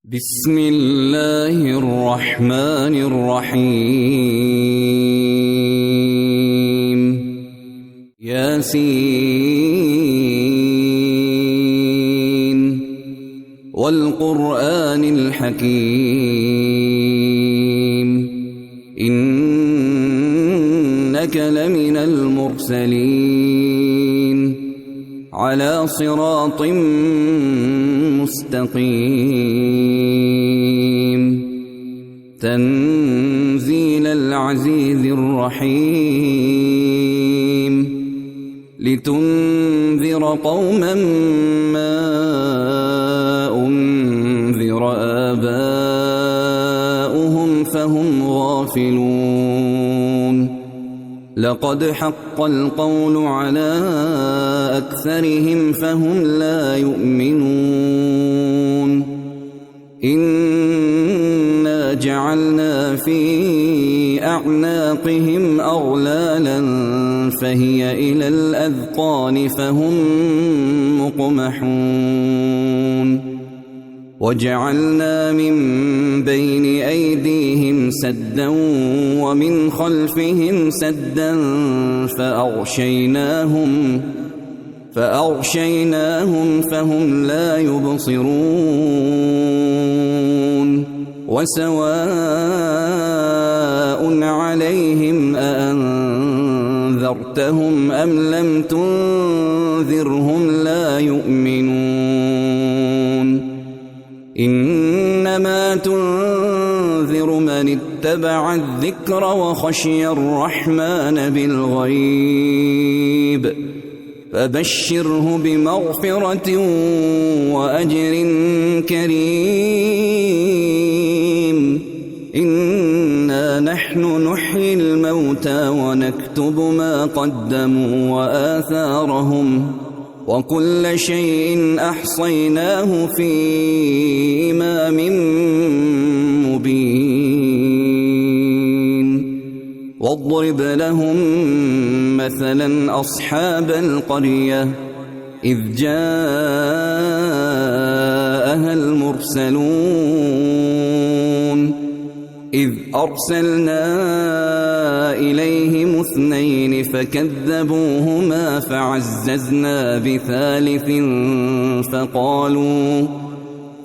بسم الله الرحمن الرحيم ياسين والقرآن الحكيم إنك لمن المرسلين على صراط مستقيم تنزيل العزيز الرحيم لتنذر قوما ما أنذر آباؤهم فهم غافلون لقد حق القول على أكثرهم فهم لا يؤمنون إنا جعلنا في أعناقهم أغلالا فهي إلى الأذقان فهم مقمحون وجعلنا من بين أيديهم سدا ومن خلفهم سدا فأغشيناهم فهم لا يبصرون وسواء عليهم أأنذرتهم أم لم تنذرهم لا يؤمنون إنما تنذر من اتبع الذكر وخشي الرحمن بالغيب فبشره بمغفرة وأجر كريم إنا نحن نحيي الموتى ونكتب ما قدموا وآثارهم وكل شيء أحصيناه في إمام مبين واضرب لهم مثلا أصحاب القرية إذ جاءها المرسلون إذ أرسلنا إليهم اثنين فكذبوهما فعززنا بثالث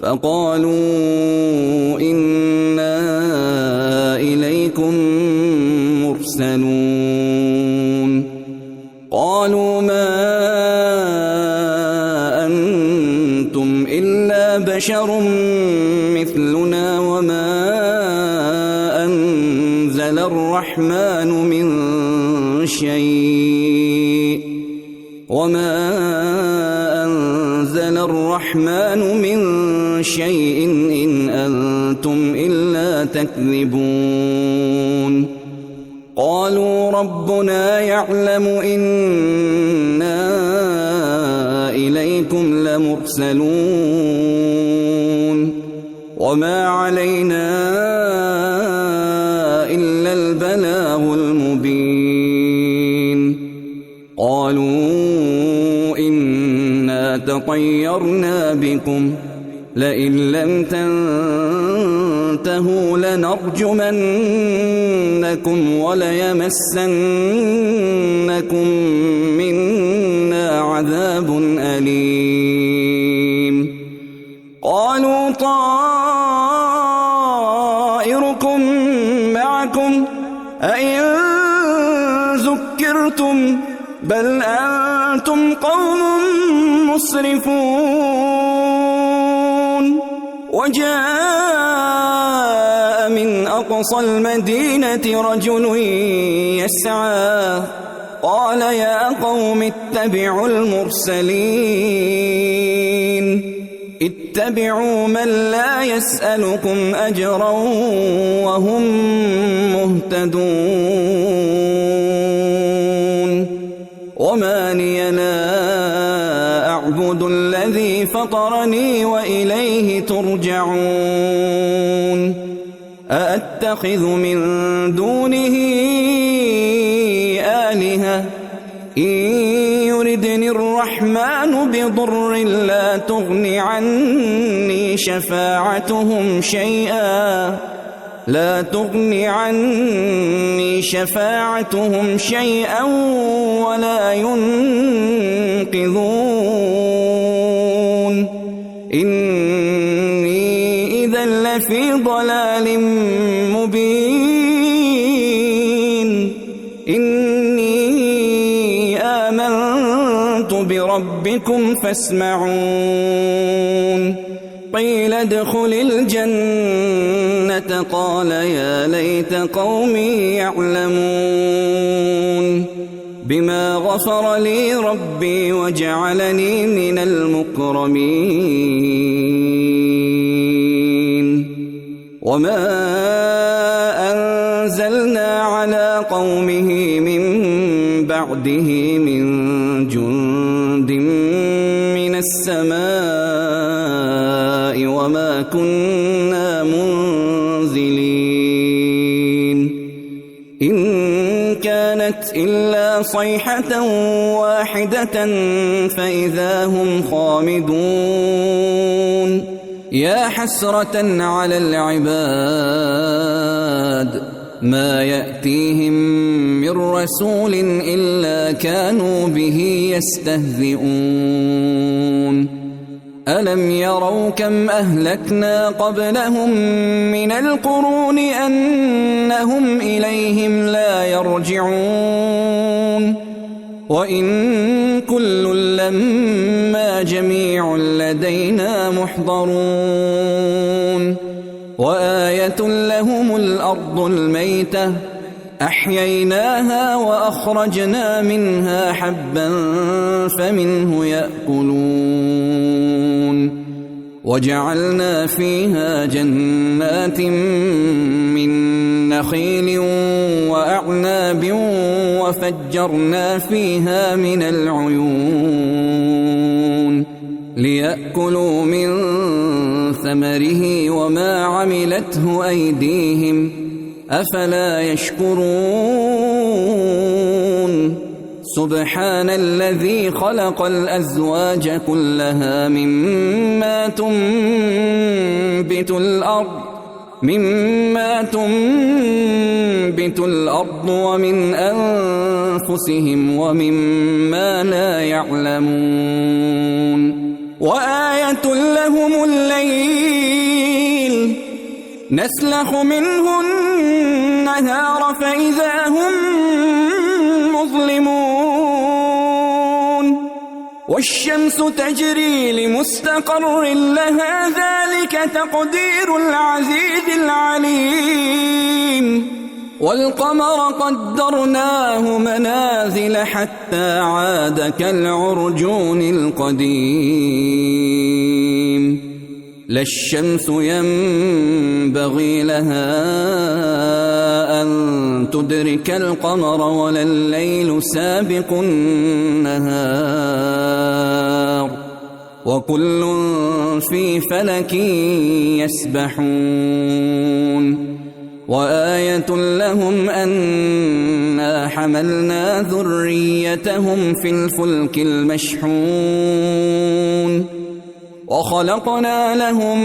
فقالوا إنا إليكم مرسلون قالوا ما أنتم إلا بشر مثلنا وما أنزل الرحمن من شيء إن أنتم إلا تكذبون قالوا ربنا يعلم إنا إليكم لمرسلون وما علينا إلا البلاغ المبين قالوا إنا تطيرنا بكم لئن لم تنتهوا لنرجمنكم وليمسنكم منا عذاب أليم قالوا طائركم معكم أئن ذكرتم بل أنتم قوم مسرفون وجاء من أقصى المدينة رجل يسعى قال يا قوم اتبعوا المرسلين اتبعوا من لا يسألكم أجرا وهم مهتدون وما لي لا أعبد الذي فطرني وإليه ترجعون أأتخذ من دونه آلهة إن يردني الرحمن بضر لا تغن عني شفاعتهم شيئا ولا ينقذون إني إذا لفي ضلال مبين إني آمنت بربكم فاسمعون قيل ادخل الجنة قال يا ليت قومي يعلمون بما غفر لي ربي وجعلني من المكرمين وما أنزلنا على قومه من بعده من جند من السماء وما كنا منزلين إن كانت إلا صيحة واحدة فإذا هم خامدون يا حسرة على العباد ما يأتيهم من رسول إلا كانوا به يستهزئون ألم يروا كم أهلكنا قبلهم من القرون أنهم إليهم لا يرجعون وإن كل لما جميع لدينا محضرون وآية لهم الأرض الميتة أحييناها وأخرجنا منها حبا فمنه يأكلون وجعلنا فيها جنات من نخيل وأعناب وفجرنا فيها من العيون ليأكلوا من ثمره وما عملته أيديهم أفلا يشكرون سبحان الذي خلق الأزواج كلها مما تنبت الأرض ومن أنفسهم ومما لا يعلمون وآية لهم الليل نسلخ منه النهار فإذا هم مظلمون والشمس تجري لمستقر لها ذلك تقدير العزيز العليم والقمر قدرناه منازل حتى عاد كالعرجون القديم لا الشمس ينبغي لها أن تدرك القمر ولا الليل سابق النهار وكل في فلك يسبحون وآية لهم أنا حملنا ذريتهم في الفلك المشحون وخلقنا لهم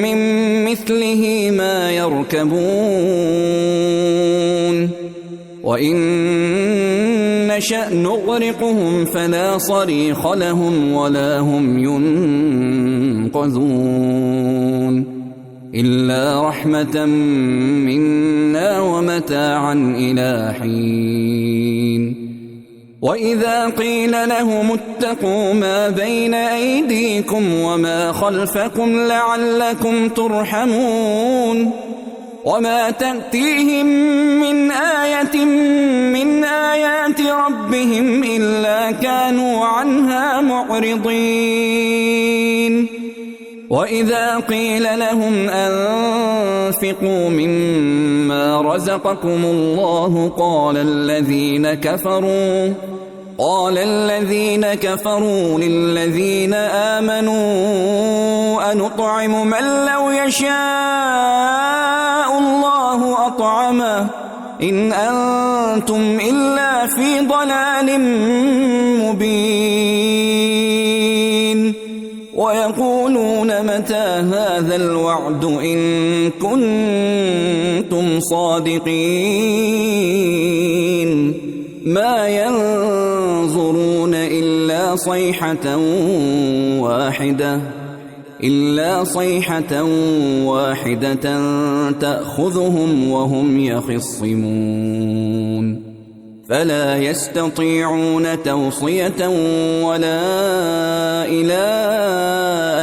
من مثله ما يركبون وإن نشأ نغرقهم فلا صريخ لهم ولا هم ينقذون إلا رحمة منا ومتاعا إلى حين وإذا قيل لهم اتقوا ما بين أيديكم وما خلفكم لعلكم ترحمون وما تأتيهم من آية من آيات ربهم إلا كانوا عنها معرضين وإذا قيل لهم أنفقوا مما رزقكم الله قال الذين كفروا للذين آمنوا أنطعم من لو يشاء الله أطعمه إن أنتم إلا في ضلال مبين ويقولون متى هذا الوعد إن كنتم صادقين ما ينظرون إلا صيحة واحدة تأخذهم وهم يخصمون فلا يستطيعون توصية ولا إلى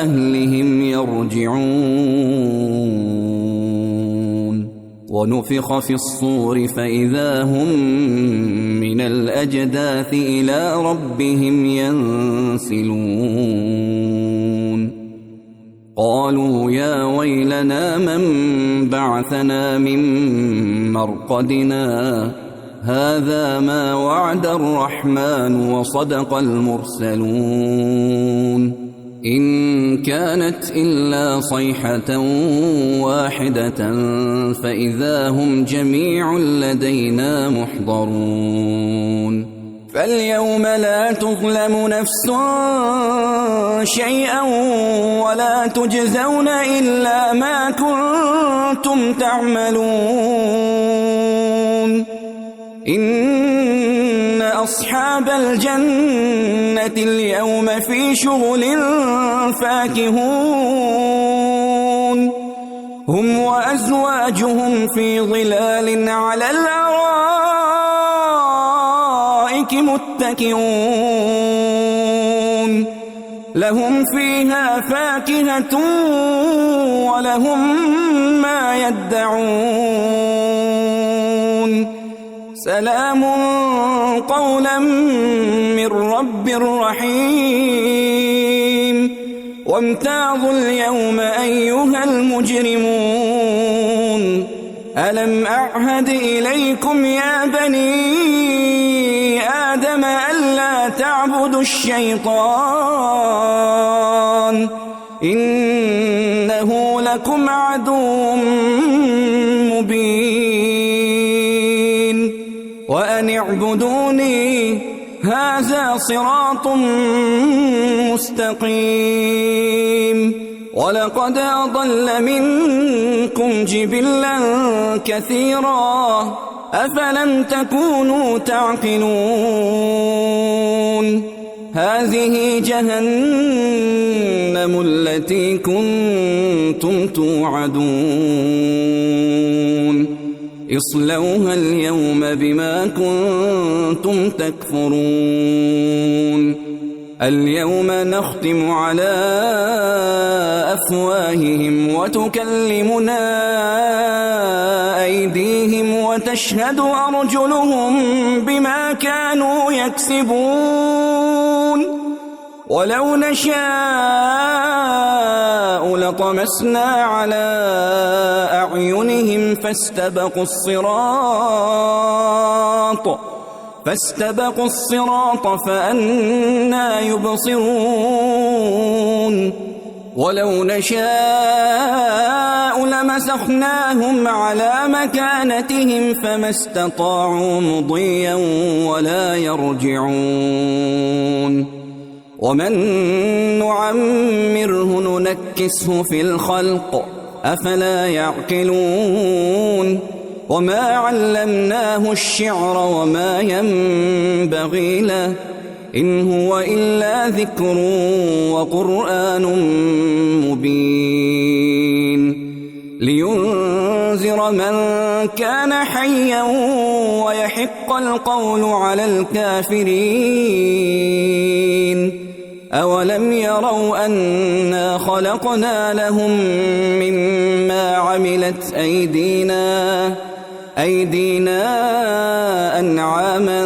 أهلهم يرجعون ونفخ في الصور فإذا هم من الأجداث إلى ربهم ينسلون قالوا يا ويلنا من بعثنا من مرقدنا هذا ما وعد الرحمن وصدق المرسلون إن كانت إلا صيحة واحدة فإذا هم جميع لدينا محضرون فاليوم لا تظلم نفس شيئا ولا تجزون إلا ما كنتم تعملون إن أصحاب الجنة اليوم في شغل فاكهون هم وأزواجهم في ظلال على الأرائك متكئون لهم فيها فاكهة ولهم ما يدعون سلام قولا من رب رحيم وامتازوا اليوم أيها المجرمون ألم أعهد إليكم يا بني آدم ألا تعبدوا الشيطان إنه لكم عدو مبين وأن اعبدوني هذا صراط مستقيم ولقد أضل منكم جبلا كثيرا أفلم تكونوا تعقلون هذه جهنم التي كنتم توعدون اصلوها اليوم بما كنتم تكفرون اليوم نختم على أفواههم وتكلمنا أيديهم وتشهد أرجلهم بما كانوا يكسبون ولو نشاء لطمسنا على أعينهم فاستبقوا الصراط فأنى يبصرون ولو نشاء لمسخناهم على مكانتهم فما استطاعوا مضيا ولا يرجعون ومن نعمره ننكسه في الخلق أفلا يعقلون وما علمناه الشعر وما ينبغي له إن هو إلا ذكر وقرآن مبين لينذر من كان حيا ويحق القول على الكافرين أولم يروا أنا خلقنا لهم مما عملت أيدينا أنعاما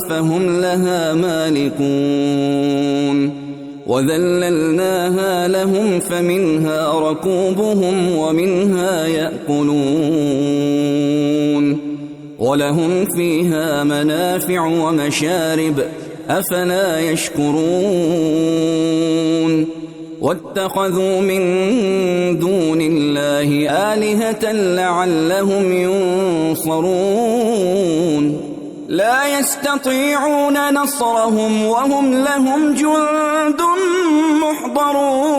فهم لها مالكون وذللناها لهم فمنها ركوبهم ومنها يأكلون ولهم فيها منافع ومشارب أفلا يشكرون واتخذوا من دون الله آلهة لعلهم ينصرون لا يستطيعون نصرهم وهم لهم جند محضرون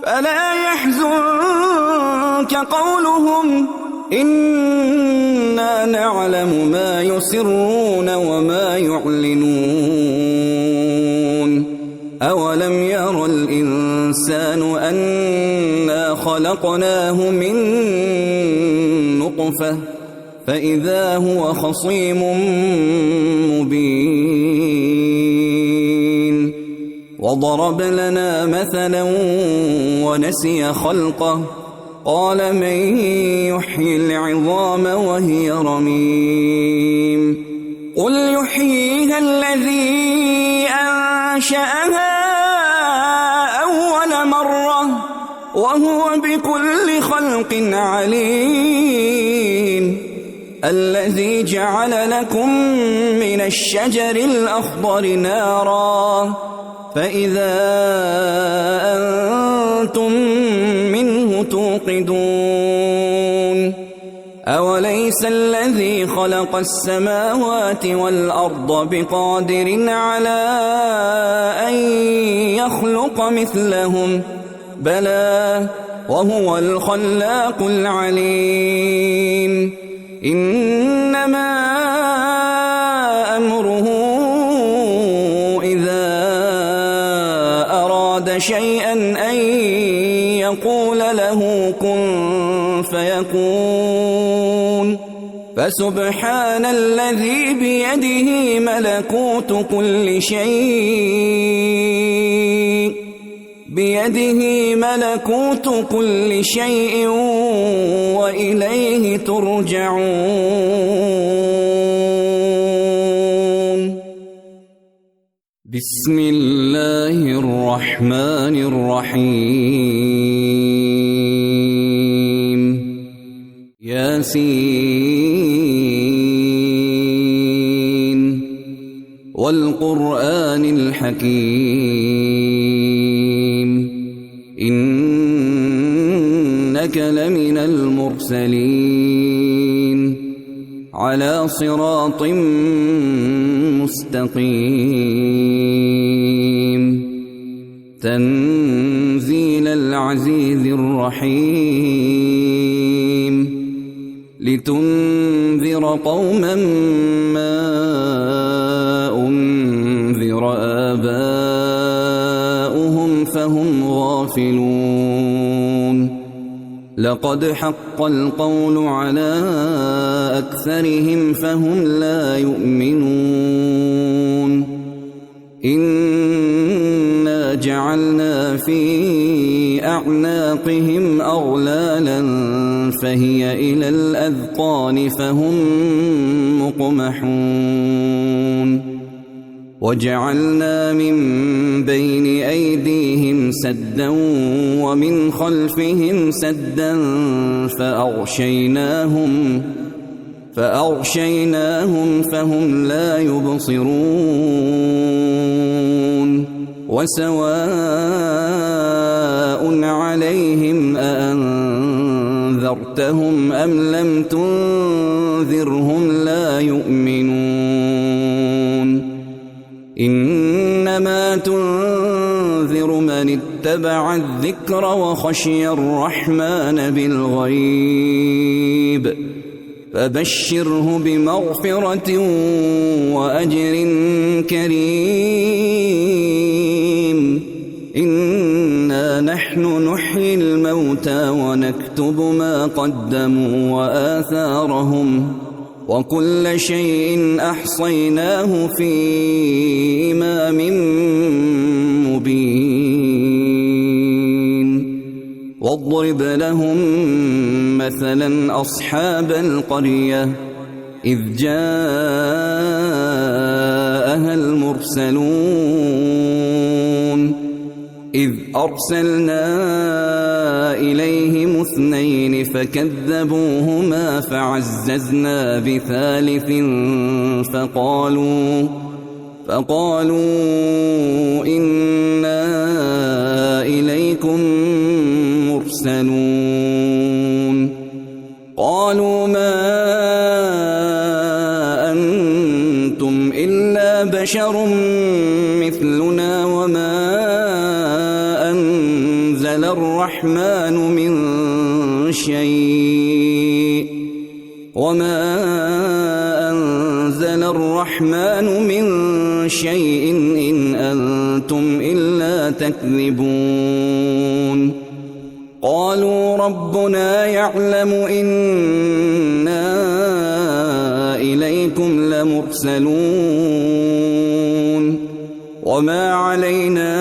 فلا يحزنك قولهم إنا نعلم ما يسرون وما يعلنون أولم ير الإنسان أنا خلقناه من نطفة فإذا هو خصيم مبين وضرب لنا مثلا ونسي خلقه قال من يحيي العظام وهي رميم قل يحييها الذي أنشأها أول مرة وهو بكل خلق عليم الذي جعل لكم من الشجر الأخضر نارا فإذا أنتم منه توقدون أوليس الذي خلق السماوات والأرض بقادر على أن يخلق مثلهم بلى وهو الخلاق العليم إنما أمره إذا أراد شيئا أن يقول له كن فيكون فسبحان الذي بيده ملكوت كل شيء وإليه ترجعون بسم الله الرحمن الرحيم ياسين والقرآن الحكيم إنك لمن المرسلين على صراط مستقيم تنزيل العزيز الرحيم لتنذر قوما ما أنذر آباؤهم فهم غافلون لقد حق القول على أكثرهم فهم لا يؤمنون إنا جعلنا في أعناقهم أغلالا فهي إلى الأذقان فهم مقمحون وجعلنا من بين أيديهم سدا ومن خلفهم سدا فأغشيناهم فهم لا يبصرون وسواء عليهم أأنذرتهم أم لم تنذرهم لا يؤمنون إنما تنذر من اتبع الذكر وخشي الرحمن بالغيب فبشره بمغفرة وأجر كريم إنا نحن نحيي الموتى ونكتب ما قدموا وآثارهم وكل شيء أحصيناه في إمام مبين واضرب لهم مثلا أصحاب القرية إذ جاءها المرسلون إذ أرسلنا إليهم 2 فقالوا إنا إليكم مرسلون قالوا ما أنتم إلا بشر مثلنا وما أنزل الرحمن من شيء إن أنتم إلا تكذبون قالوا ربنا يعلم إنا إليكم لمرسلون وما علينا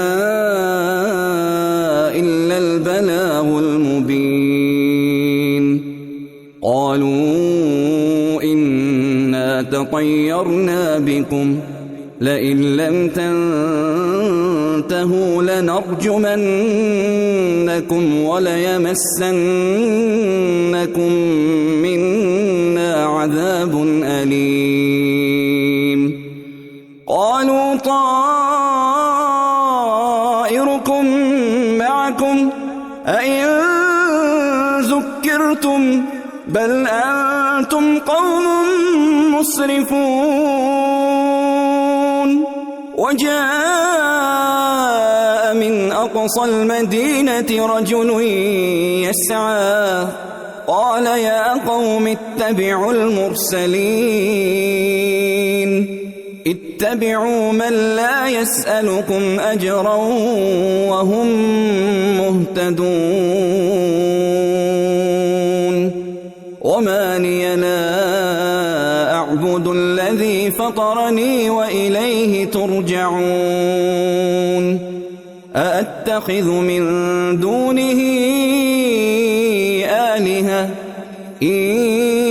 إلا البلاغ المبين قالوا إنا تطيرنا بكم لئن لم تنتهوا لنرجمنكم وليمسنكم منا عذاب أليم قالوا طائركم معكم أئن ذكرتم بل أنتم قوم مسرفون وجاء من أقصى المدينة رجل يسعى قال يا قوم اتبعوا المرسلين اتبعوا من لا يسألكم أجرا وهم مهتدون وما لي لا أعبد الذي فطرني وإليه ترجعون أأتخذ من دونه آلهة إن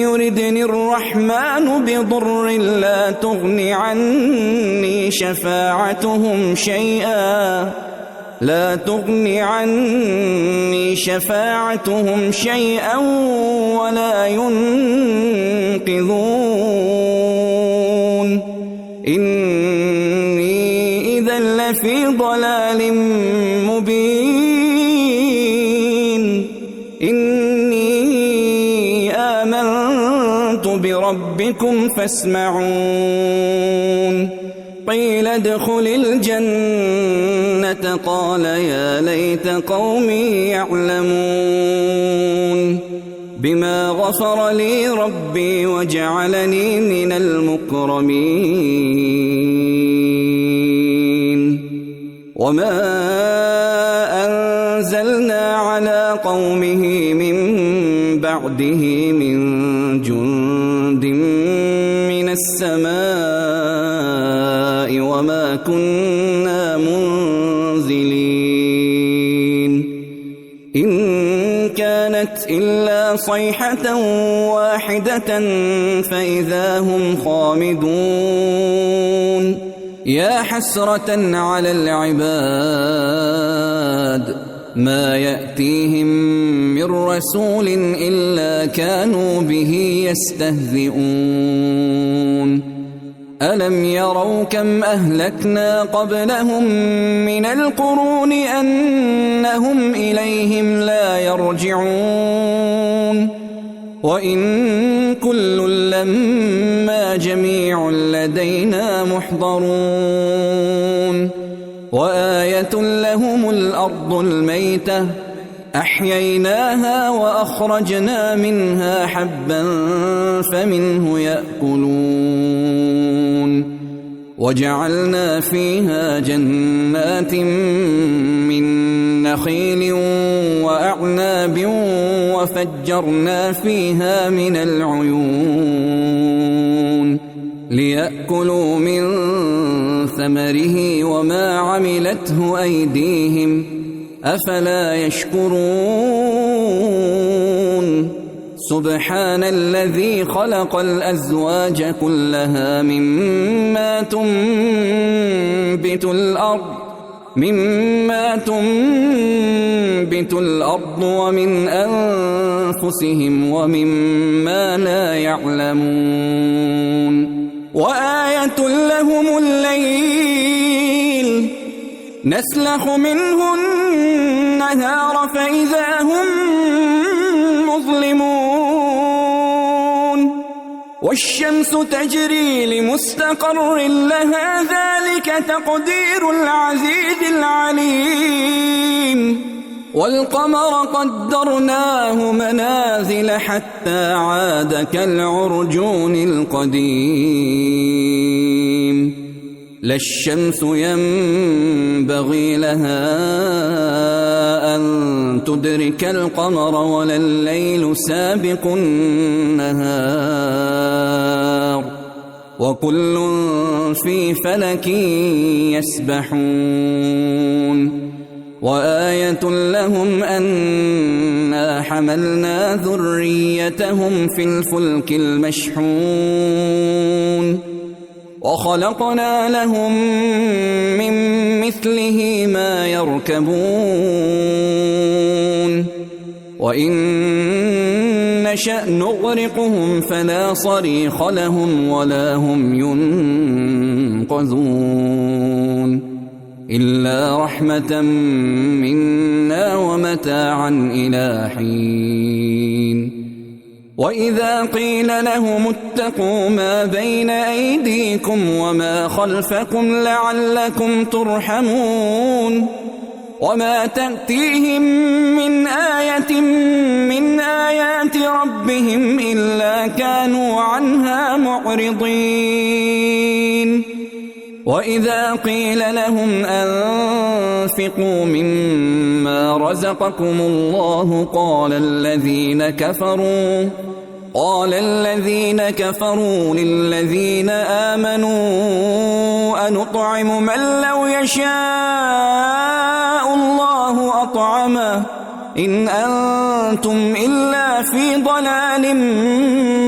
يردني الرحمن بضر لا تغن عني شفاعتهم شيئا ولا ينقذون إني إذا لفي ضلال مبين إني آمنت بربكم فاسمعون قيل ادخل الجنة قال يا ليت قومي يعلمون بما غفر لي ربي وجعلني من المكرمين وما أنزلنا على قومه من بعده من جند من السماء وما كنا منزلين إن كانت إلا صيحة واحدة فإذا هم خامدون يا حسرة على العباد ما يأتيهم من رسول إلا كانوا به يستهزئون ألم يروا كم أهلكنا قبلهم من القرون أنهم إليهم لا يرجعون وإن كل لما جميع لدينا محضرون وآية لهم الأرض الميتة أحييناها وأخرجنا منها حبا فمنه يأكلون وجعلنا فيها جنات من نخيل وأعناب وفجرنا فيها من العيون ليأكلوا من ثمره وما عملته أيديهم أفلا يشكرون سبحان الذي خلق الأزواج كلها مما تنبت الأرض ومن أنفسهم ومما لا يعلمون وآية لهم الليل نسلخ منه النهار فإذا هم مظلمون والشمس تجري لمستقر لها ذلك تقدير العزيز العليم والقمر قدرناه منازل حتى عاد كالعرجون القديم لا الشمس ينبغي لها أن تدرك القمر ولا الليل سابق النهار وكل في فلك يسبحون وآية لهم أنا حملنا ذريتهم في الفلك المشحون وخلقنا لهم من مثله ما يركبون وإن نشأ نغرقهم فلا صريخ لهم ولا هم ينقذون إلا رحمة منا ومتاعا إلى حين وإذا قيل لهم اتقوا ما بين أيديكم وما خلفكم لعلكم ترحمون وما تأتيهم من آية من آيات ربهم إلا كانوا عنها معرضين وإذا قيل لهم أنفقوا مما رزقكم الله قال الذين كفروا للذين آمنوا أنطعم من لو يشاء الله أطعمه إن أنتم إلا في ضلال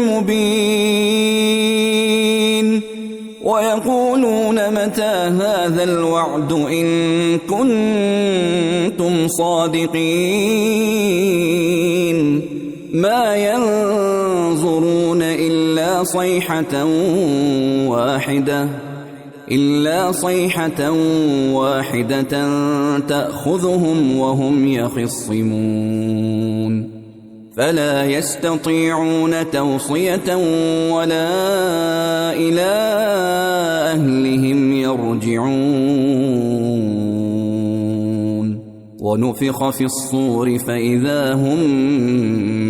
مبين ويقولون متى هذا الوعد إن كنتم صادقين ما ينظرون إلا صيحة واحدة تأخذهم وهم يخصمون فلا يستطيعون توصية ولا إلى أهلهم يرجعون ونفخ في الصور فإذا هم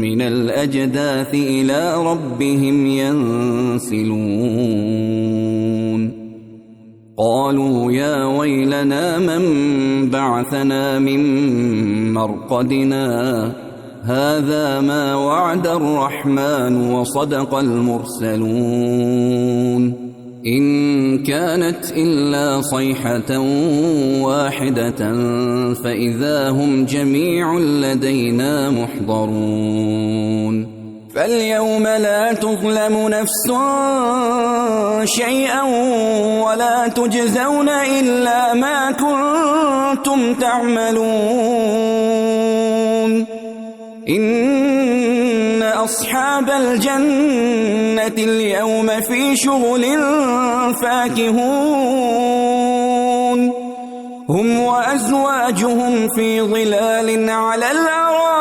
من الأجداث إلى ربهم ينسلون قالوا يا ويلنا من بعثنا من مرقدنا هذا ما وعد الرحمن وصدق المرسلون إن كانت إلا صيحة واحدة فإذا هم جميع لدينا محضرون فاليوم لا تظلم نفس شيئا ولا تجزون إلا ما كنتم تعملون إن أصحاب الجنة اليوم في شغل فاكهون هم وأزواجهم في ظلال على الأرائك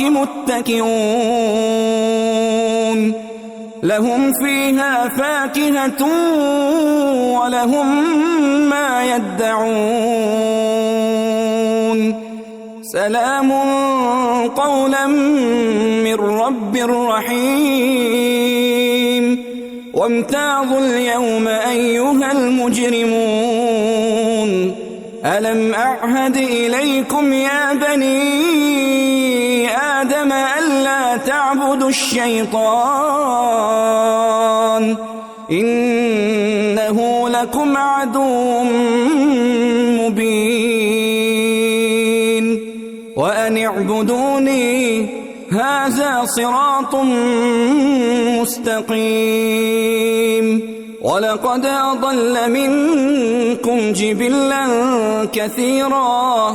متكئون لهم فيها فاكهة ولهم ما يدعون سلام قولا من رب رحيم وامتازوا اليوم أيها المجرمون ألم أعهد إليكم يا بني آدم ألا تعبدوا الشيطان إنه لكم عدو مبين وأن اعبدوني هذا صراط مستقيم ولقد أضل منكم جبلا كثيرا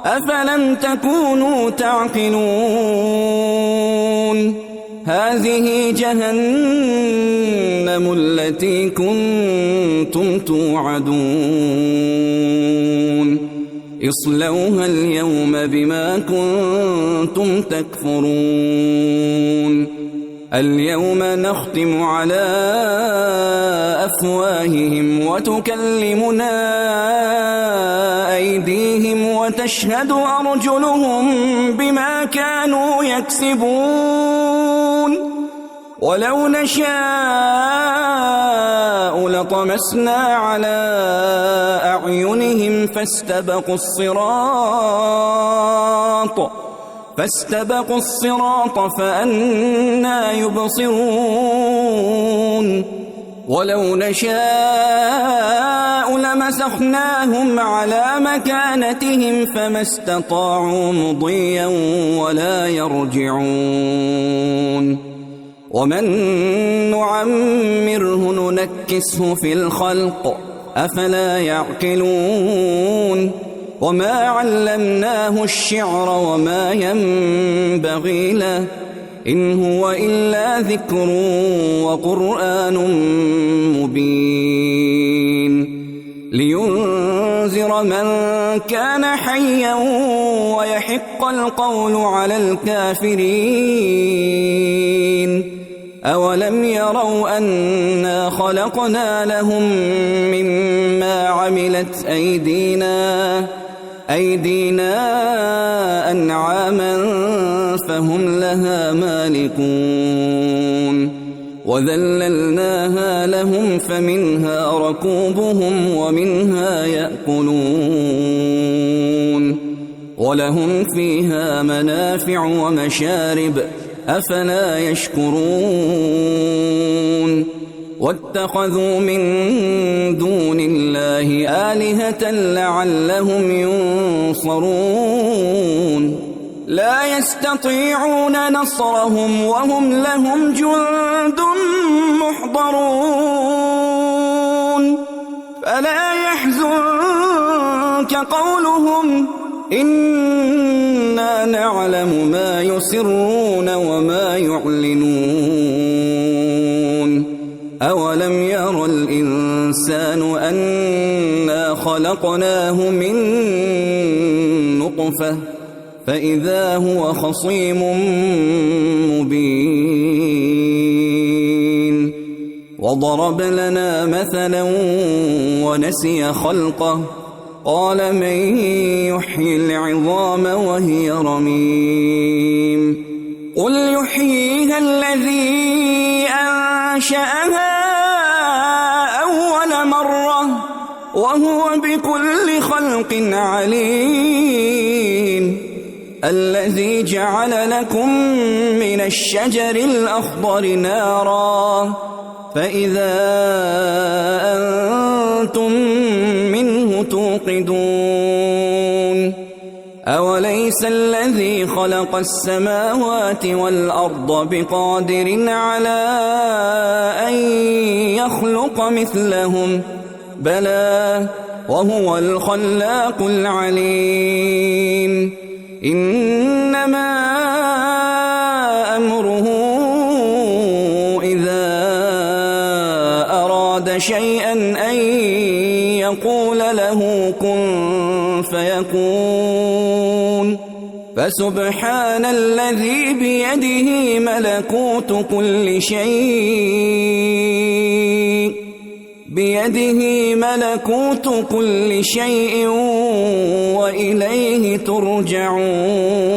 أفلم تكونوا تعقلون هذه جهنم التي كنتم توعدون اصلوها اليوم بما كنتم تكفرون اليوم نختم على أفواههم وتكلمنا أيديهم وتشهد أرجلهم بما كانوا يكسبون ولو نشاء لطمسنا على أعينهم فاستبقوا الصراط فأنى يبصرون ولو نشاء لمسخناهم على مكانتهم فما استطاعوا مضيا ولا يرجعون ومن نعمره ننكسه في الخلق أفلا يعقلون وما علمناه الشعر وما ينبغي له إن هو إلا ذكر وقرآن مبين لينذر من كان حيا ويحق القول على الكافرين أولم يروا أنا خلقنا لهم مما عملت أيدينا أنعاما فهم لها مالكون وذللناها لهم فمنها ركوبهم ومنها يأكلون ولهم فيها منافع ومشارب أفلا يشكرون واتخذوا من دون الله آلهة لعلهم ينصرون لا يستطيعون نصرهم وهم لهم جند محضرون فلا يحزنك قولهم إنا نعلم ما يسرون وما يعلنون أولم ير الإنسان أنا خلقناه من نطفة فإذا هو خصيم مبين وضرب لنا مثلا ونسي خلقه قال من يحيي العظام وهي رميم قل يحييها الذي أنشأها أول مرة وهو بكل خلق عليم الذي جعل لكم من الشجر الأخضر نارا فإذا أنتم منه توقدون أوليس الذي خلق السماوات والأرض بقادر على أن يخلق مثلهم بلى وهو الخلاق العليم إنما أمره إذا أراد شيئا أن يقول له كن فيكون فسبحان الذي بيده ملكوت كل شيء وإليه ترجعون